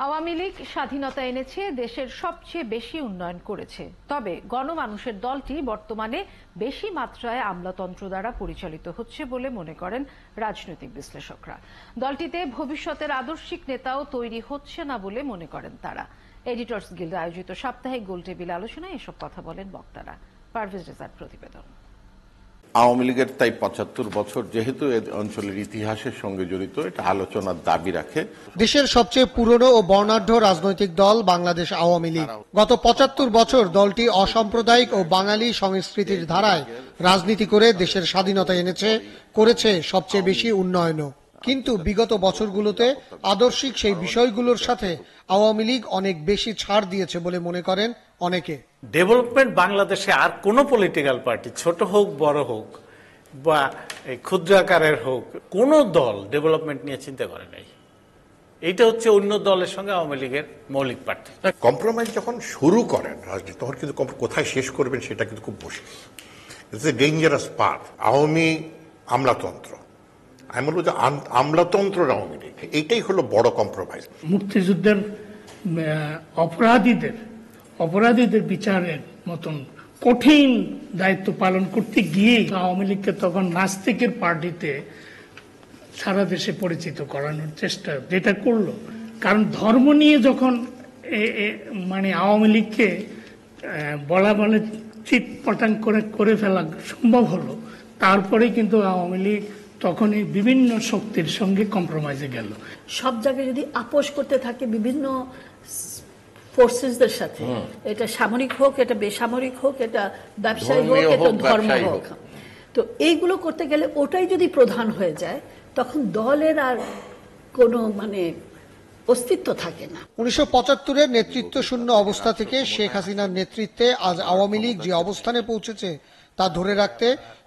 আওয়ামী লীগ স্বাধীনতা এনেছে, দেশের সবচেয়ে বেশি উন্নয়ন করেছে। তবে গণমানুষের দলটি বর্তমানে বেশি মাত্রায় আমলাতন্ত্র দ্বারা পরিচালিত হচ্ছে বলে মনে করেন রাজনৈতিক বিশ্লেষকরা। দলটিতে ভবিষ্যতের আদর্শিক নেতাও তৈরি হচ্ছে না বলে মনে করেন তারা। এডিটর্স গিল্ড আয়োজিত সাপ্তাহিক গোলটেবিল আলোচনায় এসব কথা বলেন বক্তারা। পারভেজ রেজার প্রতিবেদন। আওয়ামী লীগের তাই ৭৫ বছর যেহেতু এই অঞ্চলের ইতিহাসের সঙ্গে জড়িত, এটা আলোচনার দাবি রাখে। দেশের সবচেয়ে পুরনো ও বর্ণাঢ্য রাজনৈতিক দল বাংলাদেশ আওয়ামী লীগ। গত ৭৫ বছর দলটি অসাম্প্রদায়িক ও বাঙালি সংস্কৃতির ধারায় রাজনীতি করে দেশের স্বাধীনতা এনেছে, করেছে সবচেয়ে বেশি উন্নয়নও। কিন্তু বিগত বছরগুলোতে আদর্শিক সেই বিষয়গুলোর সাথে আওয়ামী লীগ অনেক বেশি ছাড় দিয়েছে বলে মনে করেন অনেকে। ডেভেলপমেন্ট বাংলাদেশে আর কোন পলিটিক্যাল পার্টি, ছোট হোক বড় হোক বা ক্ষুদ্র আকারের হোক, কোন দল ডেভেলপমেন্ট নিয়ে চিন্তা করে নাই। এইটা হচ্ছে অন্য দলের সঙ্গে আওয়ামী লীগের মৌলিক পার্থক্য। কম্প্রোমাইজ যখন শুরু করেন রাজনীতি, তখন কিন্তু কোথায় শেষ করবেন সেটা কিন্তু খুব মুশকিল। It's a dangerous part. Awami আমলাতন্ত্র, আমি বলবো যে আমলাতন্ত্র আওয়ামী লীগ, এইটাই হলো বড় কম্প্রোমাইজ। মুক্তিযুদ্ধের অপরাধীদের বিচারের মতন কঠিন দায়িত্ব পালন করতে গিয়ে আওয়ামী লীগকে তখন নাস্তিকের পার্টিতে সারা দেশে পরিচিত করানোর চেষ্টা যেটা করলো। কারণ ধর্ম নিয়ে যখন মানে আওয়ামী লীগকে বলা বলে চিৎ পটাং করে ফেলা সম্ভব হলো, তারপরে কিন্তু আওয়ামী লীগ তখনই বিভিন্ন শক্তির সঙ্গে কম্প্রোমাইজে গেল। সব জায়গায় যদি আপোষ করতে থাকে বিভিন্ন ফোর্সেসদের সাথে, এটা সামরিক হোক, এটা বেসামরিক হোক, এটা ব্যবসায়ী হোক, এটা ধর্ম হোক, তো এইগুলো করতে গেলে ওটাই যদি প্রধান হয়ে যায়, তখন দলের আর কোনো অস্তিত্ব থাকে না। ১৯৭৫-এর নেতৃত্ব শূন্য অবস্থা থেকে শেখ হাসিনার নেতৃত্বে আজ আওয়ামী লীগ যে অবস্থানে পৌঁছেছে তা ধরে রাখতে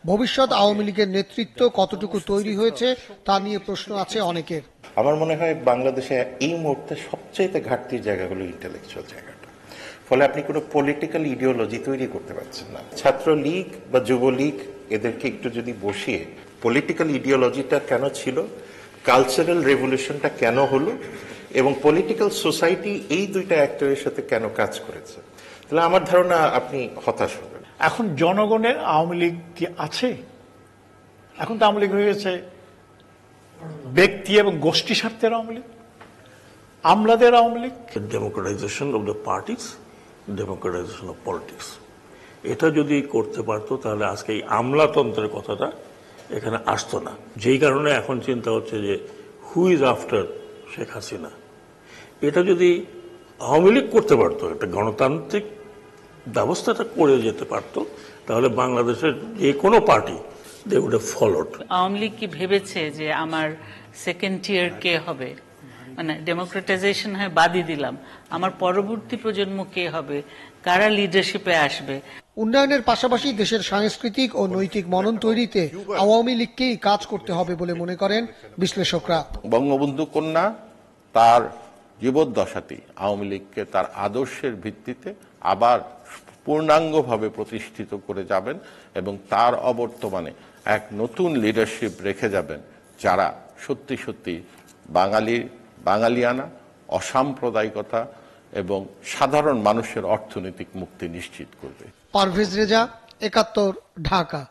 ভবিষ্যৎ আওয়ামী লীগের নেতৃত্ব কতটুকু তৈরি হয়েছে তা নিয়ে প্রশ্ন আছে অনেকের। আমার মনে হয় বাংলাদেশে এই মুহূর্তে সবচেয়ে ঘাটতির জায়গা হলো ইন্টেলেকচুয়াল জায়গাটা। ফলে আপনি কোনো পলিটিক্যাল ইডিওলজি তৈরি করতে পারছেন না। ছাত্রলীগ বা যুবলীগ এদেরকে একটু যদি বসিয়ে পলিটিক্যাল ইডিওলজিটা কেন ছিল, কালচারাল রেভলিউশনটা কেন হলো, এবং পলিটিক্যাল সোসাইটি এই দুইটা অ্যাক্টরের সাথে কেন কাজ করেছে, তাহলে আমার ধারণা আপনি হতাশ হবেন। এখন জনগণের আওয়ামী লীগ কি আছে? এখন তো আওয়ামী লীগ হয়ে গেছে ব্যক্তি এবং গোষ্ঠী স্বার্থের আওয়ামী লীগ, আমলাদের Awami League. Democratisation of the parties, democratisation of politics, এটা যদি করতে পারতো তাহলে আজকে এই আমলাতন্ত্রের কথাটা এখানে আসতো না। যেই কারণে এখন চিন্তা হচ্ছে যে who is after Sheikh Hasina. এটা যদি আওয়ামী লীগ করতে পারতো, একটা গণতান্ত্রিক ব্যবস্থাটা করে যেতে পারতো, তাহলে বাংলাদেশের যে কোনো party they would have followed. Awami League কি ভেবেছে যে আমার সেকেন্ড টিয়ার কে হবে? ডেমোক্রেটাইজেশন হয় বাদই দিলাম, আমার পরবর্তী প্রজন্ম কে হবে, কারা লিডারশিপে আসবে? উন্নয়নের পাশাপাশি দেশের সাংস্কৃতিক ও নৈতিক মনন তৈরিতে আওয়ামী লীগকেই কাজ করতে হবে বলে মনে করেন বিশ্লেষকরা। বঙ্গবন্ধু কন্যা তার জীবদ্দশাতেই আওয়ামী লীগকে তার আদর্শের ভিত্তিতে আবার পূর্ণাঙ্গভাবে প্রতিষ্ঠিত করে যাবেন এবং তার অবর্তমানে এক নতুন লিডারশিপ রেখে যাবেন, যারা সত্যি সত্যি বাঙালিয়ানা, অসাম্প্রদায়িকতা এবং সাধারণ মানুষের অর্থনৈতিক মুক্তি নিশ্চিত করবে। পারভেজ রেজা, ৭১, ঢাকা।